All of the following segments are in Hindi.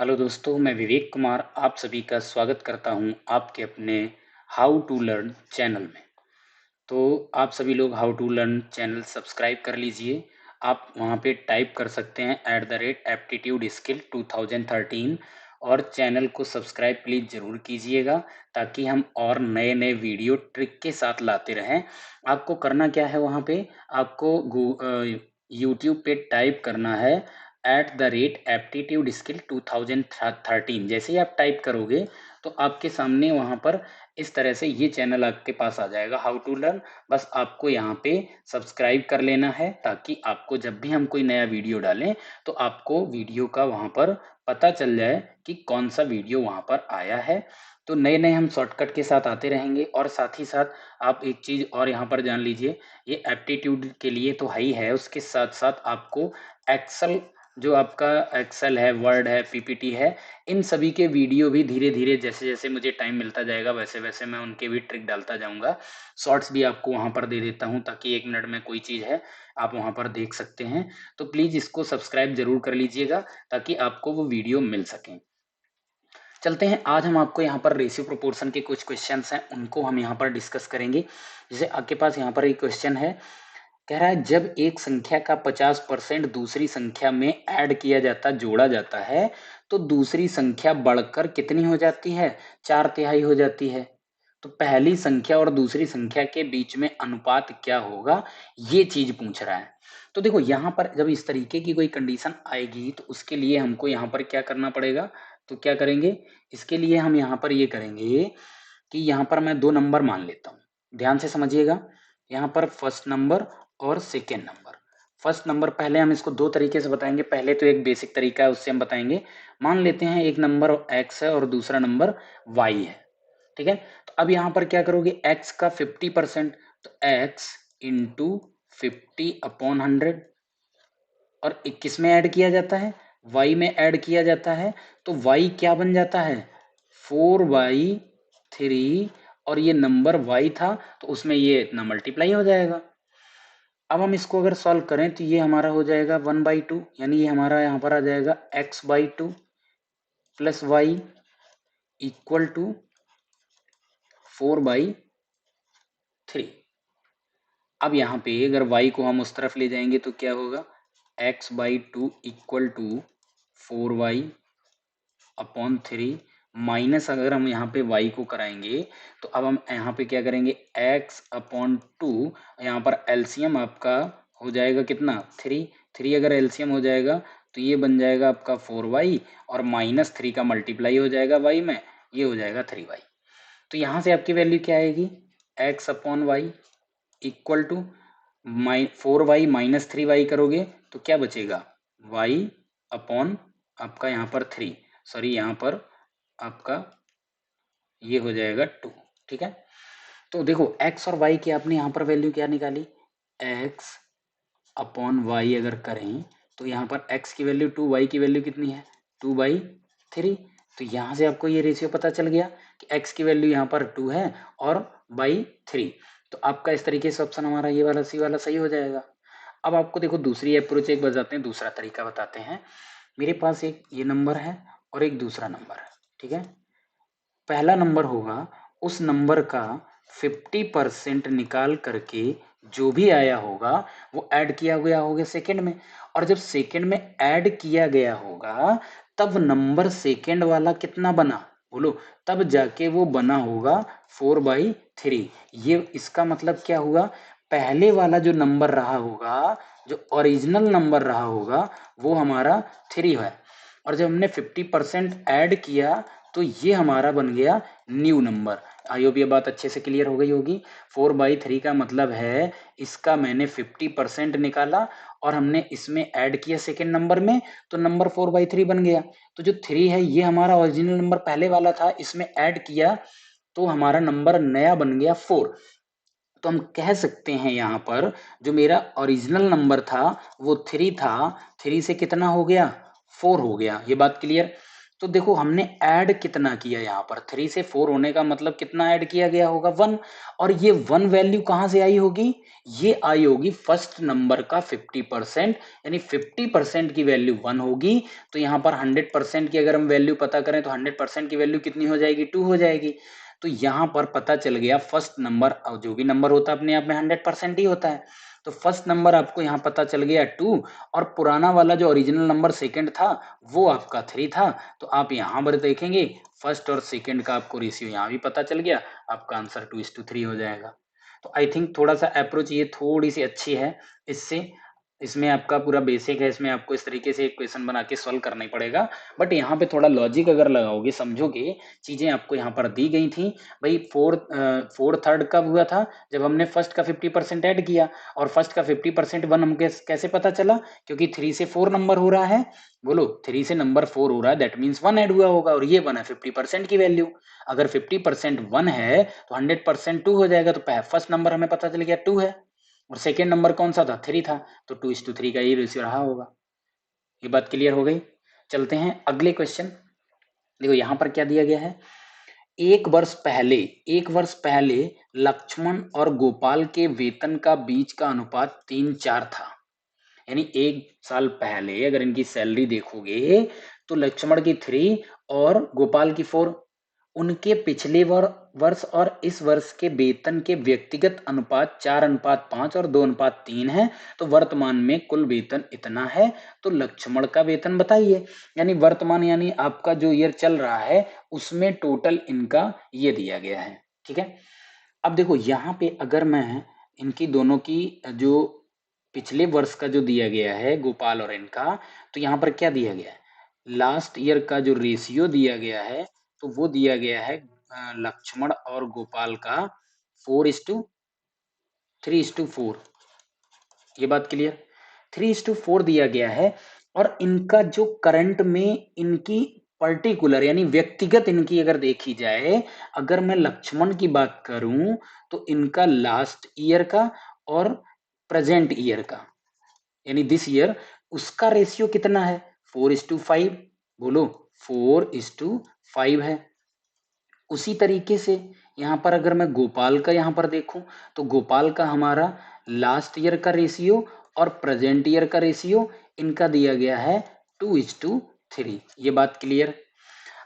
हेलो दोस्तों, मैं विवेक कुमार आप सभी का स्वागत करता हूं आपके अपने हाउ टू लर्न चैनल में। तो आप सभी लोग how to learn channel subscribe कर लीजिए। आप वहां पे टाइप कर सकते हैं @aptitude skill 2013 और चैनल को सब्सक्राइब प्लीज़ ज़रूर कीजिएगा ताकि हम और नए-नए वीडियो ट्रिक के साथ लाते रहें। आपको करना क्या है वहाँ पे, आपको यूट्यूब पे टाइप करना है @aptitude skill 2013। जैसे ही आप टाइप करोगे तो आपके सामने वहाँ पर इस तरह से ये चैनल आपके पास आ जाएगा हाउ टू लर्न। बस आपको यहाँ पे सब्सक्राइब कर लेना है ताकि आपको जब भी हम कोई नया वीडियो डालें तो आपको वीडियो का वहाँ पर पता चल जाए कि कौन सा वीडियो वहाँ पर आया है। तो नए-नए हम शॉर्टकट के साथ आते रहेंगे और साथ ही साथ आप एक चीज़ और यहाँ पर जान लीजिए, ये एप्टीट्यूड के लिए तो है ही है, उसके साथ-साथ आपको एक्सेल जो आपका एक्सेल है, वर्ड है, पीपीटी है, इन सभी के वीडियो भी धीरे-धीरे जैसे-जैसे मुझे टाइम मिलता जाएगा वैसे-वैसे मैं उनके भी ट्रिक डालता जाऊँगा। शॉर्ट्स भी आपको वहाँ पर दे देता हूँ ताकि 1 मिनट में कोई चीज़ है, आप वहाँ पर देख सकते हैं। तो प्लीज़ इसको सब्सक्राइब ज़रूर कर लीजिएगा ताकि आपको वो वीडियो मिल सकें। चलते हैं, आज हम आपको यहाँ पर रेशियो प्रोपोर्शन के कुछ क्वेश्चंस हैं, उनको हम यहाँ पर डिस्कस करेंगे। जैसे आपके पास यहाँ पर एक क्वेश्चन है, कह रहा है जब एक संख्या का 50% दूसरी संख्या में ऐड किया जाता जोड़ा जाता है तो दूसरी संख्या बढ़कर कितनी हो जाती है? 4/3 हो जाती है। तो पहली संख्या और दूसरी संख्या के बीच में अनुपात क्या होगा? ये चीज पूछ रहा है। तो देखो यहाँ पर जब इस तरीके की कोई कंडीशन आएगी तो उसके लिए हमको यहाँ पर क्या करना पड़ेगा? तो क्या करेंगे? इसके लिए हम यहाँ पर ये करेंगे कि यहाँ पर मैं 2 नंबर मान लेता हूँ। ध्यान से समझिएगा। यहाँ पर फर्स्ट नंबर और सेकेंड नंबर। फर्स्ट नंबर पहले हम इसको 2 तरीके से बताएँगे। पहले तो एक बेसिक तरीका है उससे हम बताएँगे। मान लेते हैं एक नंबर x है और दूसरा नंबर y है। ठीक है? तो अब यहाँ पर क्या करोगे x का 50% तो x इंटू 50/100 और किस में ऐड किया जाता है? y में ऐड किया जाता है। तो y क्या बन जाता है? 4/3 और ये नंबर y था तो उसमें ये इतना मल्टीप्लाई हो जाएगा। अब हम इसको अगर सॉल्व करें तो ये हमारा हो जाएगा 1/2 यानी ये हमारा यहाँ पर आ जाएगा x/2 plus y equal to 4/3। अब यहाँ पे अगर y को हम उस तरफ ले जाएंगे तो क्या होगा? x/2 equal to 4y/3 minus अगर हम यहाँ पे y को कराएंगे तो अब हम यहाँ पे क्या करेंगे x/2 यहाँ पर एलसीएम आपका हो जाएगा कितना 3 अगर एलसीएम हो जाएगा तो ये बन जाएगा आपका 4y और -3 का मल्टीप्लाई हो जाएगा y में, ये हो जाएगा 3y। तो यहाँ से आपकी वैल्यू क्या आएगी? x/y equal to 4y minus 3y करोगे तो क्या बचेगा? y अपॉन आपका यहाँ पर 3, सॉरी यहाँ पर आपका ये हो जाएगा 2। ठीक है? तो देखो x और y की आपने यहाँ पर वैल्यू क्या निकाली? x अपॉन y अगर करें तो यहाँ पर x की वैल्यू 2, y की वैल्यू कितनी है? 2/3। तो यहाँ से आपको ये रेशियो पता चल गया कि x की वैल्यू यहाँ पर 2 है और y 3। तो आपका इस तरीके से ऑप्शन हमारा ये वाला सी वाला सही हो जाएगा। अब आपको देखो दूसरी अप्रोच एक बताते हैं, दूसरा तरीका बताते हैं। मेरे पास एक ये नंबर है और एक दूसरा नंबर है। ठीक है? पहला नंबर होगा उस नंबर का 50% निकाल करके जो भी आया होगा वो ऐड किया गया होगा सेकंड में, और जब सेकंड में ऐड किया गया होगा तब नंबर सेकंड वाला कितना बना? बोलो। तब जाके वो बना होगा 4/3। ये इसका मतलब क्या हुआ? पहले वाला जो नंबर रहा होगा, जो ओरिजिनल नंबर रहा होगा, वो हमारा 3 है और जब हमने 50% ऐड किया तो ये हमारा बन गया न्यू नंबर। आई होप ये बात अच्छे से क्लियर हो गई होगी। 4/3 का मतलब है इसका मैंने 50% निकाला और हमने इसमें ऐड किया सेकेंड नंबर में तो नंबर 4/3 बन गया। तो जो 3 है ये हमारा ओरिजिनल नंबर पहले वाला था, इसमें ऐड किया तो हमारा नंबर नया बन गया 4। तो हम कह सकते हैं यहाँ पर जो मेरा ओरिजिनल नंबर था वो 3 था, 3 से कितना हो गया? 4 हो गया। ये बात क्लियर? तो देखो हमने ऐड कितना किया यहाँ पर, 3 से 4 होने का मतलब कितना ऐड किया गया होगा, 1। और ये 1 वैल्यू कहाँ से आई होगी, ये आई होगी फर्स्ट नंबर का 50%, यानी 50% की वैल्यू 1 होगी। तो यहाँ पर 100% की अगर हम वैल्यू पता करें तो 100% की वैल्यू कितनी हो जाएगी, 2 हो जाएगी। तो यहाँ पर पता चल गया फर्स्ट नंबर, जो भी नंबर होता है अपने आप में 100% ही होता है। तो फर्स्ट नंबर आपको यहाँ पता चल गया 2, और पुराना वाला जो ओरिजिनल नंबर सेकंड था वो आपका 3 था। तो आप यहाँ पर देखेंगे फर्स्ट और सेकंड का आपको रेशियो यहाँ भी पता चल गया, आपका आंसर 2:3 हो जाएगा। तो आई थिंक थोड़ा सा अप्रोच ये थोड़ी सी अच्छी है, इससे इसमें आपका पूरा बेसिक है, इसमें आपको इस तरीके से एक क्वेश्चन बना के सॉल्व करना ही पड़ेगा। बट यहाँ पे थोड़ा लॉजिक अगर लगाओगे, समझोगे, चीजें आपको यहाँ पर दी गई थी। भाई फोर थर्ड कब हुआ था, जब हमने फर्स्ट का 50% ऐड किया, और फर्स्ट का 50% 1 हमको कैसे पता चला, क्योंकि 3 से 4 नंबर हो रहा है। बोलो 3 से नंबर 4 हो रहा है, दैट मीन्स 1 ऐड हुआ होगा, और ये 1 है 50% की वैल्यू। अगर 50% 1 है तो 100% 2 हो जाएगा। तो फर्स्ट नंबर हमें पता चल गया 2 है, और सेकेंड नंबर कौन सा था, 3 था। तो 2:3 का ये रेशियो रहा होगा। ये बात क्लियर हो गई। चलते हैं अगले क्वेश्चन। देखो यहाँ पर क्या दिया गया है, एक वर्ष पहले लक्ष्मण और गोपाल के वेतन का बीच का अनुपात 3:4 था। यानी 1 साल पहले अगर इनकी सैलरी देखोगे तो लक्ष्मण की 3 और गोपाल की 4, उनके पिछले वर्ष और इस वर्ष के वेतन के व्यक्तिगत अनुपात 4:5 और 2:3 है। तो वर्तमान में कुल वेतन इतना है। तो लक्ष्मण का वेतन बताइए, यानी वर्तमान यानी आपका जो ईयर चल रहा है उसमें टोटल इनका ये दिया गया है। ठीक है, अब देखो यहाँ पे अगर मैं इनकी दोनों की जो पिछले वर्ष का जो दिया गया है गोपाल और इनका, तो यहाँ पर क्या दिया गया है, लास्ट ईयर का जो रेशियो दिया गया है, तो वो दिया गया है लक्ष्मण और गोपाल का 4:3:4। ये बात क्लियर, 3:4 दिया गया है। और इनका जो करंट में इनकी पर्टिकुलर यानी व्यक्तिगत इनकी अगर देखी जाए, अगर मैं लक्ष्मण की बात करूं तो इनका लास्ट ईयर का और प्रेजेंट ईयर का यानी दिस ईयर, उसका रेशियो कितना है, 4:5। बोलो 4:5 है। उसी तरीके से यहाँ पर अगर मैं गोपाल का यहाँ पर देखूं तो गोपाल का हमारा लास्ट ईयर का रेशियो और प्रेजेंट ईयर का रेशियो इनका दिया गया है 2:3। ये बात क्लियर।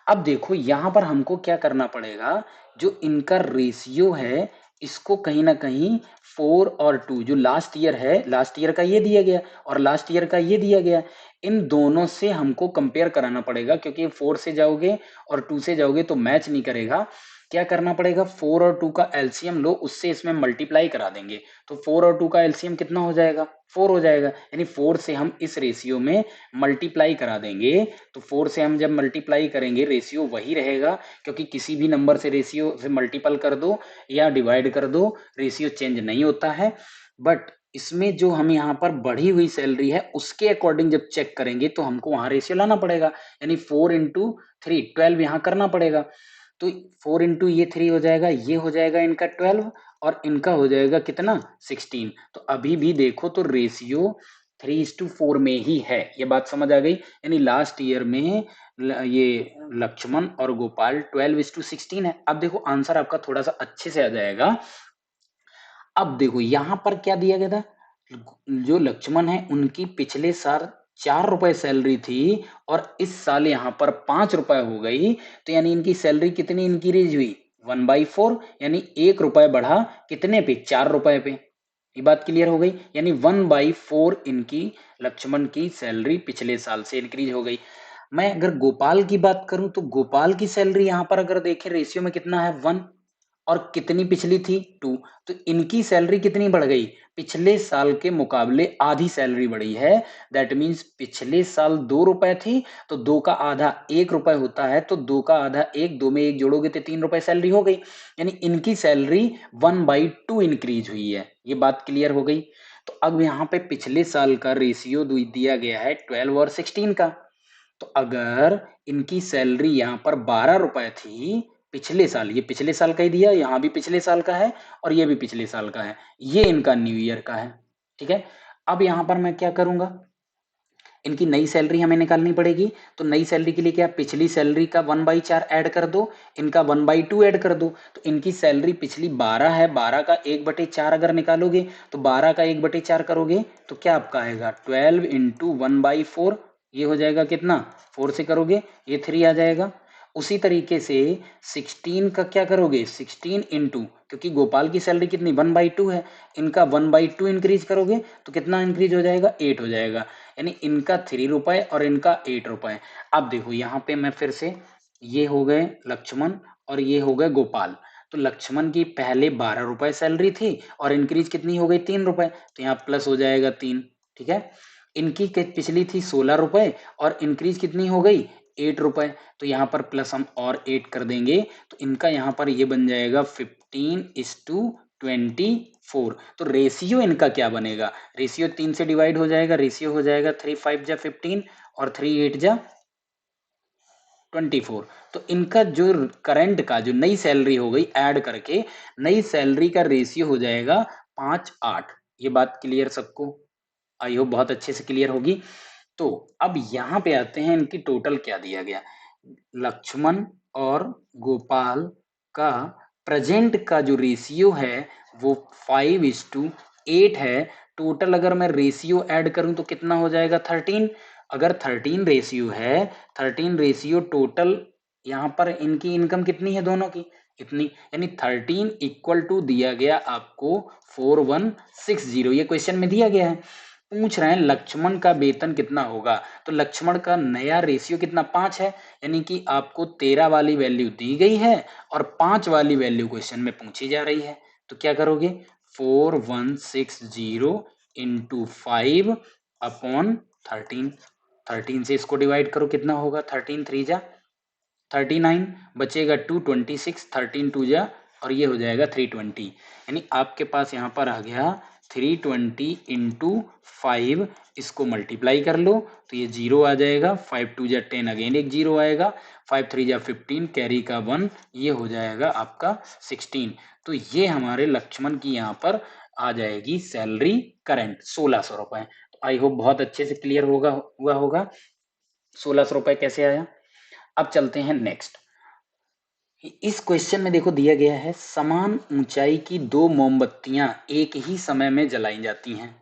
अब देखो यहाँ पर हमको क्या करना पड़ेगा, जो इनका रेशियो है इसको कहीं ना कहीं 4 और 2, जो लास्ट ईयर है, लास्ट ईयर का ये दिया गया और लास्ट ईयर का ये दिया गया, इन दोनों से हमको कंपेयर कराना पड़ेगा, क्योंकि 4 से जाओगे और 2 से जाओगे तो मैच नहीं करेगा। क्या करना पड़ेगा, 4 और 2 का एलसीएम लो, उससे इसमें मल्टीप्लाई करा देंगे। तो 4 और 2 का एलसीएम कितना हो जाएगा, 4 हो जाएगा। यानी 4 से हम इस रेशियो में मल्टीप्लाई करा देंगे। तो 4 से हम जब मल्टीप्लाई करेंगे रेशियो वही रहेगा, क्योंकि किसी भी नंबर से रेशियो से मल्टीपल कर दो या डिवाइड कर दो, रेशियो चेंज नहीं होता है। बट इसमें जो हम यहाँ पर बढ़ी हुई सैलरी है उसके अकॉर्डिंग जब चेक करेंगे तो हमको वहां रेशियो लाना पड़ेगा, यानी 4 × 3 12 यहाँ करना पड़ेगा। तो 4 × ये 3 हो जाएगा, ये हो जाएगा इनका 12 और इनका हो जाएगा कितना, 16। तो अभी भी देखो तो रेशियो 3:4 में ही है। ये बात समझ आ गई, यानी लास्ट ईयर में ये लक्ष्मण और गोपाल 12:16 है। अब देखो आंसर आपका थोड़ा सा अच्छे से आ जाएगा। अब देखो यहां पर क्या दिया गया था, जो लक्ष्मण है उनकी पिछले साल 4 रुपए सैलरी थी और इस साल यहाँ पर 5 रुपए हो गई। तो यानी इनकी सैलरी कितनी इंक्रीज हुई, 1/4, यानी 1 रुपए बढ़ा कितने पे, 4 रुपए पे। ये बात क्लियर हो गई, यानी 1/4 इनकी लक्ष्मण की सैलरी पिछले साल से इंक्रीज हो गई। मैं अगर गोपाल की बात करूं तो गोपाल की सैलरी यहां पर अगर देखें रेशियो में कितना है, 1, और कितनी पिछली थी, 2। तो इनकी सैलरी कितनी बढ़ गई, पिछले साल के मुकाबले आधी सैलरी बढ़ी है। दैट मीन्स पिछले साल 2 रुपए थी, तो 2 का आधा 1 रुपए होता है, तो 2 का आधा 1, 2 में 1 जोड़ोगे तो 3 रुपए सैलरी हो गई। यानी इनकी सैलरी 1/2 इंक्रीज हुई है। ये बात क्लियर हो गई। तो अब यहाँ पे पिछले साल का रेशियो दिया गया है 12 और 16 का। तो अगर इनकी सैलरी यहाँ पर 12 रुपए थी पिछले साल, ये पिछले साल का ही दिया, यहाँ भी पिछले साल का है और ये भी पिछले साल का है, ये इनका न्यू ईयर का है। ठीक है, अब यहाँ पर मैं क्या करूंगा, इनकी नई सैलरी हमें निकालनी पड़ेगी। तो नई सैलरी के लिए क्या, पिछली सैलरी का 1/4 ऐड कर दो, इनका 1/2 ऐड कर दो। तो इनकी सैलरी पिछली 12 है, 12 का 1/4 अगर निकालोगे तो 12 का 1/4 करोगे तो क्या आपका आएगा 12 इंटू 1/4, ये हो जाएगा कितना, 4 से करोगे ये 3 आ जाएगा। उसी तरीके से 16 का क्या करोगे, 16 इंटू, क्योंकि गोपाल की सैलरी कितनी 1/2 है, इनका 1/2 इंक्रीज करोगे तो कितना इंक्रीज हो जाएगा, 8 हो जाएगा। यानी इनका 3 रुपए और इनका 8 रुपए। अब देखो यहाँ पे मैं फिर से, ये हो गए लक्ष्मण और ये हो गए गोपाल। तो लक्ष्मण की पहले 12 रुपए सैलरी थी और इंक्रीज कितनी हो गई 3 रुपए, तो यहाँ प्लस हो जाएगा 3। ठीक है, इनकी पिछली थी 16 रुपए और इंक्रीज कितनी हो गई 8 रुपए, तो यहाँ पर प्लस हम और 8 कर देंगे तो इनका यहाँ पर ये बन जाएगा 15:24। तो रेशियो इनका क्या बनेगा, रेशियो 3 से डिवाइड हो जाएगा, रेशियो हो जाएगा 3 5 जा 15 और 3 8 जा 24। तो इनका जो करंट का जो नई सैलरी हो गई ऐड करके नई सैलरी का रेशियो हो जाएगा 5:8। ये बात क्लियर सबको, आई होप बहुत अच्छे से क्लियर होगी। तो अब यहाँ पे आते हैं, इनकी टोटल क्या दिया गया, लक्ष्मण और गोपाल का प्रेजेंट का जो रेशियो है वो 5:8 है। टोटल अगर मैं रेशियो ऐड करूं तो कितना हो जाएगा 13। अगर 13 रेशियो है, 13 रेशियो टोटल, यहाँ पर इनकी इनकम कितनी है दोनों की इतनी, यानी 13 इक्वल टू दिया गया आपको 4160, ये क्वेश्चन में दिया गया है। पूछ रहे हैं लक्ष्मण का वेतन कितना होगा, तो लक्ष्मण का नया रेशियो कितना 5 है, यानी कि आपको 13 वाली वैल्यू दी गई है और 5 वाली वैल्यू क्वेश्चन में पूछी जा रही है। तो क्या करोगे 4160 इंटू 5 अपॉन 13, 13 से इसको डिवाइड करो कितना होगा, 13 3 जा 39, बचेगा 226, 13 2 जा और ये हो जाएगा 320। यानी आपके पास यहाँ पर आ गया 320 इंटू 5, इसको मल्टीप्लाई कर लो तो ये 0 आ जाएगा, 5 2 जा 10, अगेन एक 0 आएगा, 5 3 जा 15, कैरी का 1, ये हो जाएगा आपका 16। तो ये हमारे लक्ष्मण की यहाँ पर आ जाएगी सैलरी करंट 1600 रुपए। तो आई होप बहुत अच्छे से क्लियर हुआ होगा 1600 रुपए कैसे आया। अब चलते हैं नेक्स्ट। इस क्वेश्चन में देखो दिया गया है समान ऊंचाई की दो मोमबत्तियां एक ही समय में जलाई जाती हैं,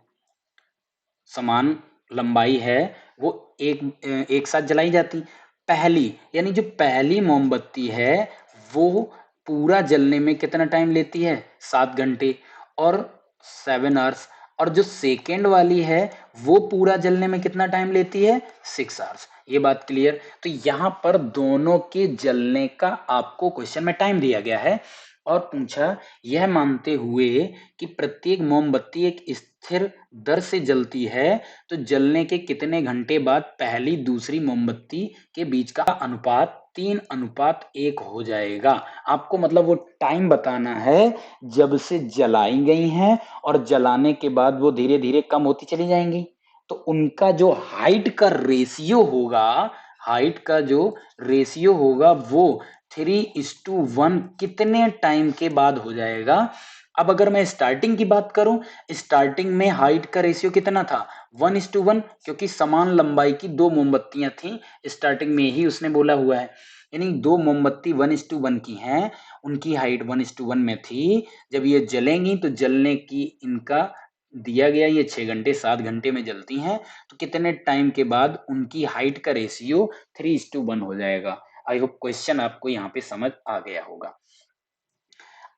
समान लंबाई है वो एक साथ जलाई जाती। पहली यानी जो पहली मोमबत्ती है वो पूरा जलने में कितना टाइम लेती है 7 घंटे और 7 आवर्स, और जो सेकेंड वाली है वो पूरा जलने में कितना टाइम लेती है 6 आवर्स। ये बात क्लियर। तो यहाँ पर दोनों के जलने का आपको क्वेश्चन में टाइम दिया गया है और पूछा यह मानते हुए कि प्रत्येक मोमबत्ती एक स्थिर दर से जलती है तो जलने के कितने घंटे बाद पहली दूसरी मोमबत्ती के बीच का अनुपात 3:1 हो जाएगा। आपको मतलब वो टाइम बताना है जब से जलाई गई हैं और जलाने के बाद वो धीरे धीरे कम होती चली जाएंगी। तो उनका जो हाइट का रेशियो होगा, हाइट का जो रेशियो होगा वो 3:1 कितने टाइम के बाद हो जाएगा। अब अगर मैं स्टार्टिंग की बात करूं, स्टार्टिंग में हाइट का रेशियो कितना था 1:1, क्योंकि समान लंबाई की दो मोमबत्तियां थी, स्टार्टिंग में ही उसने बोला हुआ है। यानी दो मोमबत्ती 1:1 की हैं, उनकी हाइट 1:1 में थी। जब ये जलेंगी तो जलने की इनका दिया गया ये 6 घंटे 7 घंटे में जलती हैं, तो कितने टाइम के बाद उनकी हाइट का रेशियो 3:1 हो जाएगा। आई होप क्वेश्चन आपको यहाँ पे समझ आ गया होगा।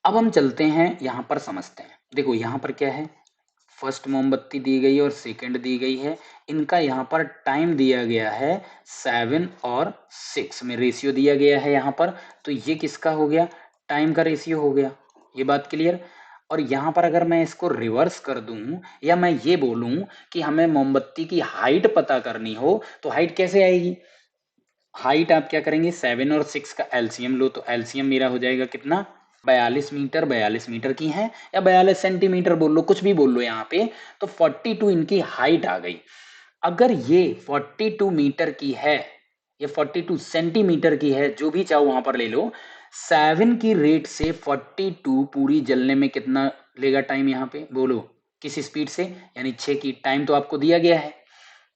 अब हम चलते हैं यहाँ पर समझते हैं। देखो यहाँ पर क्या है, फर्स्ट मोमबत्ती दी गई है और सेकंड दी गई है, इनका यहाँ पर टाइम दिया गया है 7 और 6 में रेशियो दिया गया है यहाँ पर। तो ये किसका हो गया, टाइम का रेशियो हो गया। ये बात क्लियर। और यहाँ पर अगर मैं इसको रिवर्स कर दूं या मैं ये बोलूं कि हमें मोमबत्ती की हाइट पता करनी हो तो हाइट कैसे आएगी, हाइट आप क्या करेंगे 7 और 6 का एलसीएम लो, तो एलसीएम मेरा हो जाएगा कितना 42 मीटर, 42 मीटर की है या 42 सेंटीमीटर बोल लो, कुछ भी बोल लो यहाँ पे। तो 42 इनकी हाइट आ गई। अगर ये 42 मीटर की है या 42 सेंटीमीटर की है, जो भी चाहो वहां पर ले लो, 7 की रेट से 42 पूरी जलने में कितना लेगा टाइम, यहाँ पे बोलो किस स्पीड से, यानी 6 की। टाइम तो आपको दिया गया है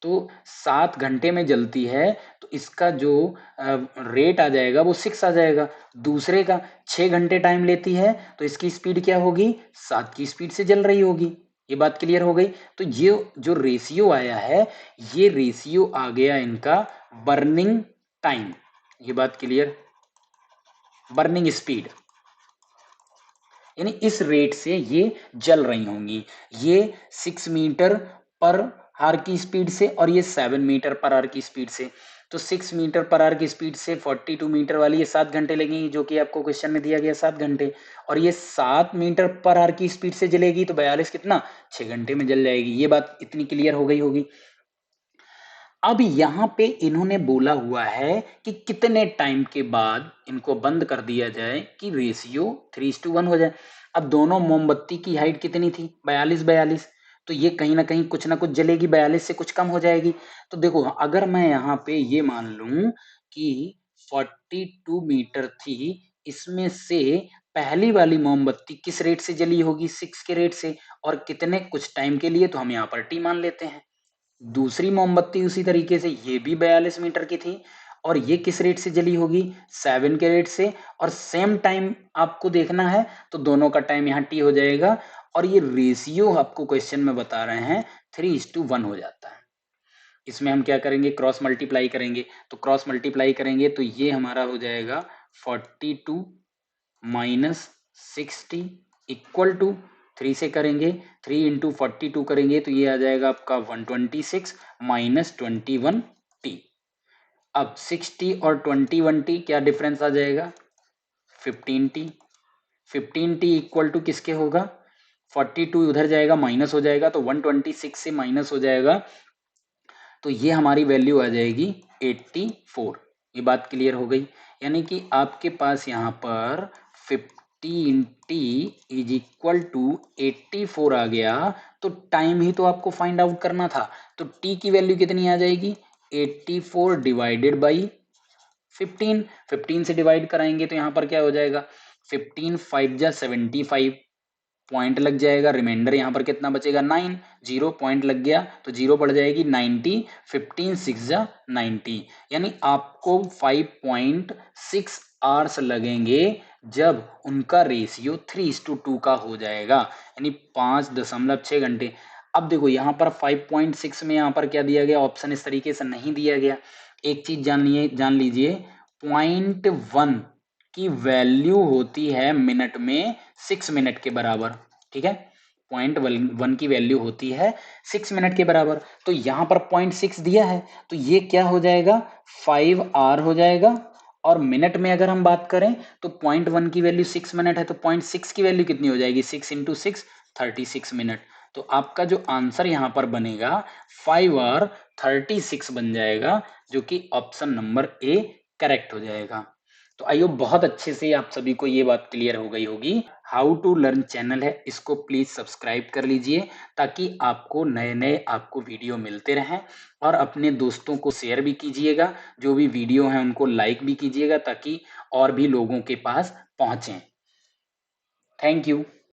तो 7 घंटे में जलती है तो इसका जो रेट आ जाएगा वो 6 आ जाएगा। दूसरे का 6 घंटे टाइम लेती है तो इसकी स्पीड क्या होगी, 7 की स्पीड से जल रही होगी। ये बात क्लियर हो गई। तो ये जो रेशियो आया है, ये रेशियो आ गया इनका बर्निंग टाइम। ये बात क्लियर, बर्निंग स्पीड, यानी इस रेट से ये जल रही होंगी। ये 6 मीटर पर आवर की स्पीड से और ये 7 मीटर पर आवर की स्पीड से। तो 6 मीटर पर आवर की स्पीड से 42 मीटर वाली ये 7 घंटे लगेंगी, जो कि आपको क्वेश्चन में दिया गया 7 घंटे। और ये 7 मीटर पर आवर की स्पीड से जलेगी तो 42 कितना, 6 घंटे में जल जाएगी। ये बात इतनी क्लियर हो गई होगी। अब यहां पे इन्होंने बोला हुआ है कि कितने टाइम के बाद इनको बंद कर दिया जाए कि रेशियो 3:1 हो जाए। अब दोनों मोमबत्ती की हाइट कितनी थी, 42-42, तो ये कहीं ना कहीं कुछ ना कुछ जलेगी, 42 से कुछ कम हो जाएगी। तो देखो अगर मैं यहाँ पे ये मान लूं कि 42 मीटर थी, इसमें से पहली वाली मोमबत्ती किस रेट से जली होगी, 6 के रेट से, और कितने कुछ टाइम के लिए, तो हम यहाँ पर टी मान लेते हैं। दूसरी मोमबत्ती उसी तरीके से, ये भी 42 मीटर की थी और ये किस रेट से जली होगी, 7 के रेट से, और सेम टाइम आपको देखना है तो दोनों का टाइम यहाँ टी हो जाएगा। और ये रेशियो आपको क्वेश्चन में बता रहे हैं 3:1 हो जाता है। इसमें हम क्या करेंगे, क्रॉस मल्टीप्लाई करेंगे। तो क्रॉस मल्टीप्लाई करेंगे तो ये हमारा हो जाएगा 42 माइनस 60 इक्वल टू 3 से करेंगे, 3 इंटू 42 करेंगे तो ये आ जाएगा आपका 126 माइनस 21t। अब 60 और 21t क्या डिफरेंस आ जाएगा, 15t। 15t इक्वल टू किसके होगा, 42 उधर जाएगा माइनस हो जाएगा तो 126 से माइनस हो जाएगा, तो ये हमारी वैल्यू आ जाएगी 84। ये बात क्लियर हो गई। यानी कि आपके पास यहाँ पर 15t इज इक्वल टू 84 आ गया। तो टाइम ही तो आपको फाइंड आउट करना था, तो t की वैल्यू कितनी आ जाएगी, 84 डिवाइडेड बाई 15। 15 से डिवाइड कराएंगे तो यहाँ पर क्या हो जाएगा, 15 5 जा 75, पॉइंट लग जाएगा, रिमाइंडर यहाँ पर कितना बचेगा 9, 0 पॉइंट लग गया तो 0 पड़ जाएगी 90, 15 6 जा 90, यानी आपको 5.6 आवर्स लगेंगे जब उनका रेशियो 3:2 का हो जाएगा, यानी 5.6 घंटे। अब देखो यहाँ पर 5.6 में यहाँ पर क्या दिया गया, ऑप्शन इस तरीके से नहीं दिया गया। एक चीज जान लीजिए, 0.1 की वैल्यू होती है मिनट में 6 मिनट के बराबर, ठीक है। 0.1 की वैल्यू होती है 6 मिनट के बराबर। तो यहां पर 0.6 दिया है तो ये क्या हो जाएगा, 5 आवर हो जाएगा। और मिनट में अगर हम बात करें तो 0.1 की वैल्यू 6 मिनट है तो 0.6 की वैल्यू कितनी हो जाएगी, 6 इंटू 6 36 मिनट। तो आपका जो आंसर यहां पर बनेगा 5 आवर 36 बन जाएगा, जो कि ऑप्शन नंबर ए करेक्ट हो जाएगा। तो आई होप बहुत अच्छे से आप सभी को ये बात क्लियर हो गई होगी। हाउ टू लर्न चैनल है, इसको प्लीज सब्सक्राइब कर लीजिए ताकि आपको नए नए आपको वीडियो मिलते रहें। और अपने दोस्तों को शेयर भी कीजिएगा, जो भी वीडियो हैं उनको लाइक भी कीजिएगा ताकि और भी लोगों के पास पहुंचें। Thank you.